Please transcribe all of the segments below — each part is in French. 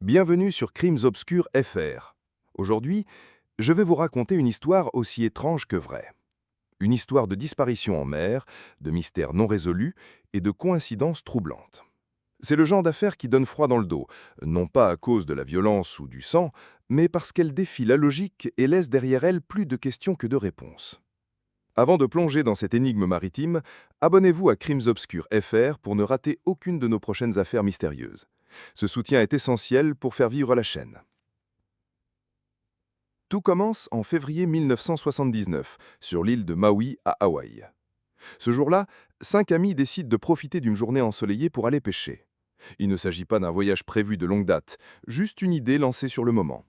Bienvenue sur Crimes Obscurs FR. Aujourd'hui, je vais vous raconter une histoire aussi étrange que vraie. Une histoire de disparition en mer, de mystères non résolus et de coïncidences troublantes. C'est le genre d'affaire qui donne froid dans le dos, non pas à cause de la violence ou du sang, mais parce qu'elle défie la logique et laisse derrière elle plus de questions que de réponses. Avant de plonger dans cette énigme maritime, abonnez-vous à Crimes Obscurs FR pour ne rater aucune de nos prochaines affaires mystérieuses. Ce soutien est essentiel pour faire vivre la chaîne. Tout commence en février 1979, sur l'île de Maui à Hawaï. Ce jour-là, 5 amis décident de profiter d'une journée ensoleillée pour aller pêcher. Il ne s'agit pas d'un voyage prévu de longue date, juste une idée lancée sur le moment.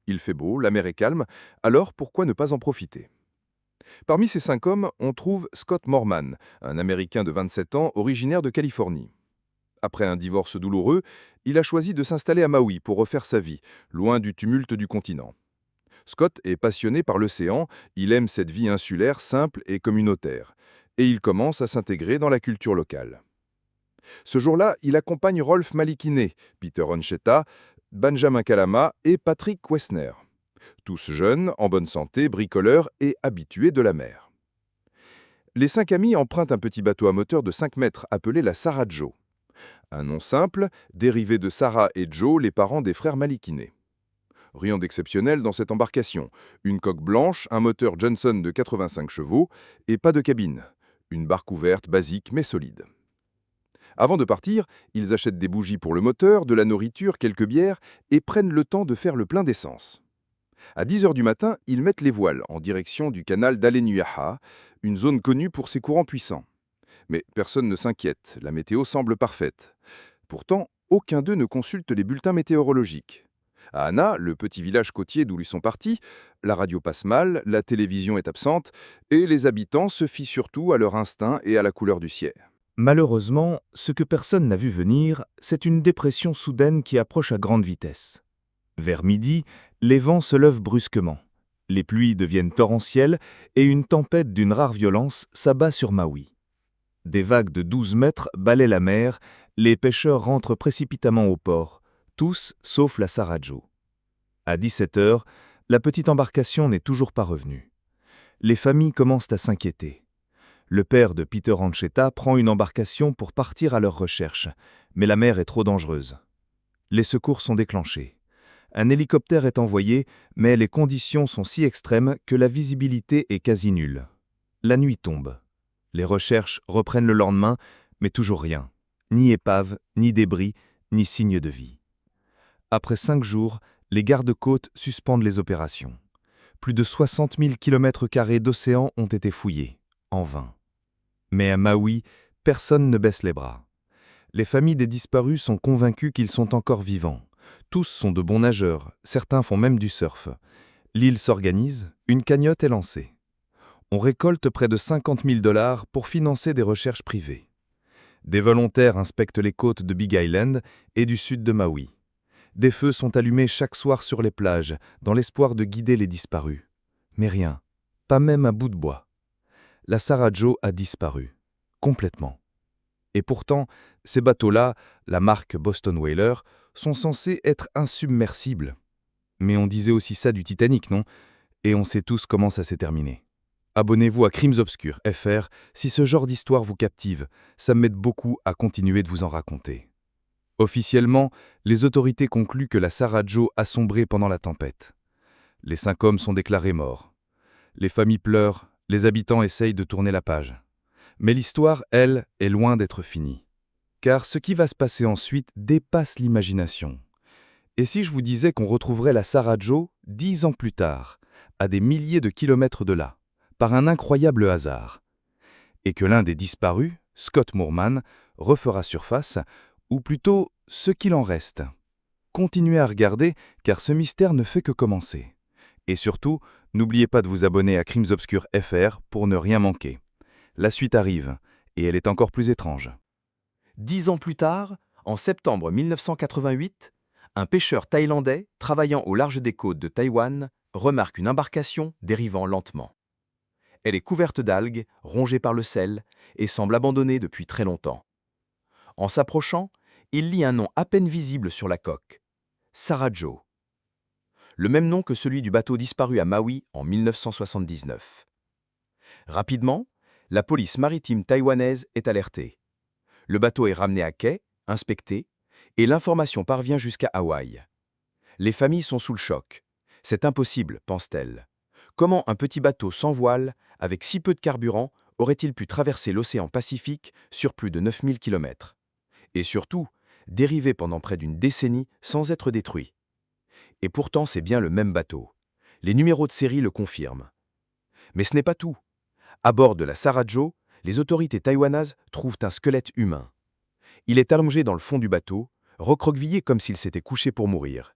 Il fait beau, la mer est calme, alors pourquoi ne pas en profiter? Parmi ces 5 hommes, on trouve Scott Moorman, un Américain de 27 ans originaire de Californie. Après un divorce douloureux, il a choisi de s'installer à Maui pour refaire sa vie, loin du tumulte du continent. Scott est passionné par l'océan, il aime cette vie insulaire, simple et communautaire, et il commence à s'intégrer dans la culture locale. Ce jour-là, il accompagne Rolf Malikine, Peter Oncheta, Benjamin Kalama et Patrick Wessner. Tous jeunes, en bonne santé, bricoleurs et habitués de la mer. Les 5 amis empruntent un petit bateau à moteur de 5 mètres appelé la Sarah Joe. Un nom simple, dérivé de Sarah et Joe, les parents des frères Malikine. Rien d'exceptionnel dans cette embarcation. Une coque blanche, un moteur Johnson de 85 chevaux et pas de cabine. Une barque ouverte basique mais solide. Avant de partir, ils achètent des bougies pour le moteur, de la nourriture, quelques bières et prennent le temps de faire le plein d'essence. À 10 h du matin, ils mettent les voiles en direction du canal d'Alenuyaha, une zone connue pour ses courants puissants. Mais personne ne s'inquiète, la météo semble parfaite. Pourtant, aucun d'eux ne consulte les bulletins météorologiques. À Hana, le petit village côtier d'où ils sont partis, la radio passe mal, la télévision est absente, et les habitants se fient surtout à leur instinct et à la couleur du ciel. Malheureusement, ce que personne n'a vu venir, c'est une dépression soudaine qui approche à grande vitesse. Vers midi, les vents se lèvent brusquement. Les pluies deviennent torrentielles et une tempête d'une rare violence s'abat sur Maui. Des vagues de 12 mètres balaient la mer, les pêcheurs rentrent précipitamment au port, tous sauf la Sarah Joe. À 17 h, la petite embarcation n'est toujours pas revenue. Les familles commencent à s'inquiéter. Le père de Peter Oncheta prend une embarcation pour partir à leur recherche, mais la mer est trop dangereuse. Les secours sont déclenchés. Un hélicoptère est envoyé, mais les conditions sont si extrêmes que la visibilité est quasi nulle. La nuit tombe. Les recherches reprennent le lendemain, mais toujours rien. Ni épave, ni débris, ni signe de vie. Après 5 jours, les gardes-côtes suspendent les opérations. Plus de 60 000 km² d'océan ont été fouillés, en vain. Mais à Maui, personne ne baisse les bras. Les familles des disparus sont convaincues qu'ils sont encore vivants. Tous sont de bons nageurs, certains font même du surf. L'île s'organise, une cagnotte est lancée. On récolte près de 50 000 $ pour financer des recherches privées. Des volontaires inspectent les côtes de Big Island et du sud de Maui. Des feux sont allumés chaque soir sur les plages, dans l'espoir de guider les disparus. Mais rien, pas même un bout de bois. La Sarah Joe a disparu, complètement. Et pourtant, ces bateaux-là, la marque Boston Whaler, sont censés être insubmersibles. Mais on disait aussi ça du Titanic, non? Et on sait tous comment ça s'est terminé. Abonnez-vous à Crimes Obscurs FR si ce genre d'histoire vous captive, ça m'aide beaucoup à continuer de vous en raconter. Officiellement, les autorités concluent que la Sarah Joe a sombré pendant la tempête. Les 5 hommes sont déclarés morts. Les familles pleurent, les habitants essayent de tourner la page. Mais l'histoire, elle, est loin d'être finie. Car ce qui va se passer ensuite dépasse l'imagination. Et si je vous disais qu'on retrouverait la Sarah Joe 10 ans plus tard, à des milliers de kilomètres de là, par un incroyable hasard, et que l'un des disparus, Scott Moorman, refera surface, ou plutôt ce qu'il en reste. Continuez à regarder, car ce mystère ne fait que commencer. Et surtout, n'oubliez pas de vous abonner à Crimes Obscurs FR pour ne rien manquer. La suite arrive, et elle est encore plus étrange. 10 ans plus tard, en septembre 1988, un pêcheur thaïlandais travaillant au large des côtes de Taïwan remarque une embarcation dérivant lentement. Elle est couverte d'algues, rongée par le sel, et semble abandonnée depuis très longtemps. En s'approchant, il lit un nom à peine visible sur la coque. Sarajevo. Le même nom que celui du bateau disparu à Maui en 1979. Rapidement, la police maritime taïwanaise est alertée. Le bateau est ramené à quai, inspecté, et l'information parvient jusqu'à Hawaï. Les familles sont sous le choc. C'est impossible, pense-t-elle. Comment un petit bateau sans voile, avec si peu de carburant, aurait-il pu traverser l'océan Pacifique sur plus de 9000 km? Et surtout, dériver pendant près d'une décennie sans être détruit. Et pourtant, c'est bien le même bateau. Les numéros de série le confirment. Mais ce n'est pas tout. À bord de la Sarajevo, les autorités taïwanaises trouvent un squelette humain. Il est allongé dans le fond du bateau, recroquevillé comme s'il s'était couché pour mourir.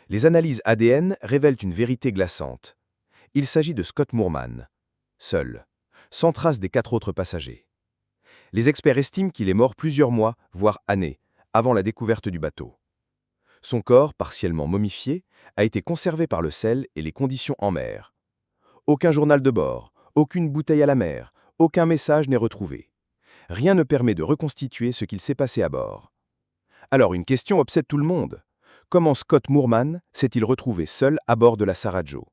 Les analyses ADN révèlent une vérité glaçante. Il s'agit de Scott Moorman, seul, sans trace des 4 autres passagers. Les experts estiment qu'il est mort plusieurs mois, voire années, avant la découverte du bateau. Son corps, partiellement momifié, a été conservé par le sel et les conditions en mer. Aucun journal de bord, aucune bouteille à la mer, aucun message n'est retrouvé. Rien ne permet de reconstituer ce qu'il s'est passé à bord. Alors une question obsède tout le monde. Comment Scott Moorman s'est-il retrouvé seul à bord de la Sarajevo?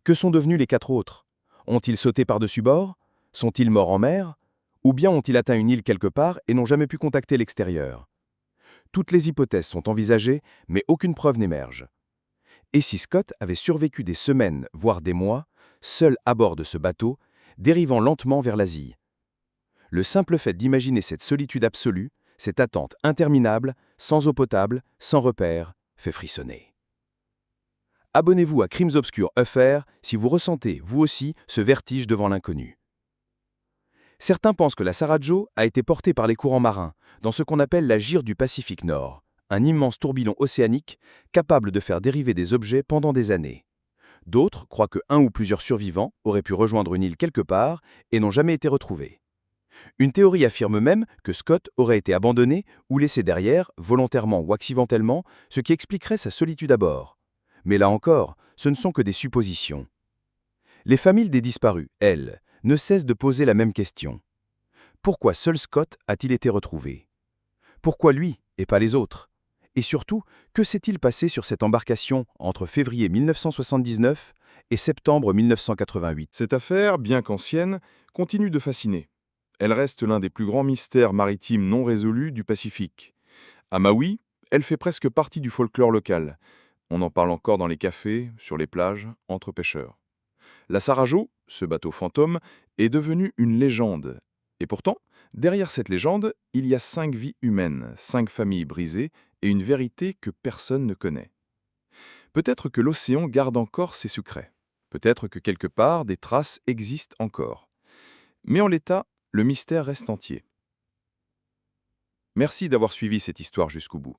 Que sont devenus les 4 autres? Ont-ils sauté par-dessus bord? Sont-ils morts en mer? Ou bien ont-ils atteint une île quelque part et n'ont jamais pu contacter l'extérieur? Toutes les hypothèses sont envisagées, mais aucune preuve n'émerge. Et si Scott avait survécu des semaines, voire des mois, seul à bord de ce bateau, dérivant lentement vers l'Asie? Le simple fait d'imaginer cette solitude absolue, cette attente interminable, sans eau potable, sans repères, fait frissonner. Abonnez-vous à Crimes Obscurs FR si vous ressentez, vous aussi, ce vertige devant l'inconnu. Certains pensent que la Sarajevo a été portée par les courants marins, dans ce qu'on appelle la gyre du Pacifique Nord, un immense tourbillon océanique capable de faire dériver des objets pendant des années. D'autres croient que un ou plusieurs survivants auraient pu rejoindre une île quelque part et n'ont jamais été retrouvés. Une théorie affirme même que Scott aurait été abandonné ou laissé derrière, volontairement ou accidentellement, ce qui expliquerait sa solitude à bord. Mais là encore, ce ne sont que des suppositions. Les familles des disparus, elles, ne cessent de poser la même question. Pourquoi seul Scott a-t-il été retrouvé? Pourquoi lui et pas les autres? Et surtout, que s'est-il passé sur cette embarcation entre février 1979 et septembre 1988? Cette affaire, bien qu'ancienne, continue de fasciner. Elle reste l'un des plus grands mystères maritimes non résolus du Pacifique. À Maui, elle fait presque partie du folklore local. On en parle encore dans les cafés, sur les plages, entre pêcheurs. La Sarajevo, ce bateau fantôme, est devenu une légende. Et pourtant, derrière cette légende, il y a 5 vies humaines, 5 familles brisées et une vérité que personne ne connaît. Peut-être que l'océan garde encore ses secrets. Peut-être que quelque part, des traces existent encore. Mais en l'état, le mystère reste entier. Merci d'avoir suivi cette histoire jusqu'au bout.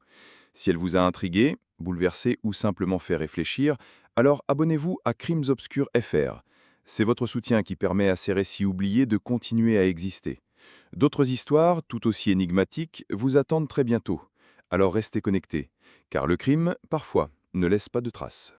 Si elle vous a intrigué, bouleversé ou simplement fait réfléchir, alors abonnez-vous à Crimes Obscurs FR. C'est votre soutien qui permet à ces récits oubliés de continuer à exister. D'autres histoires, tout aussi énigmatiques, vous attendent très bientôt. Alors restez connectés, car le crime, parfois, ne laisse pas de traces.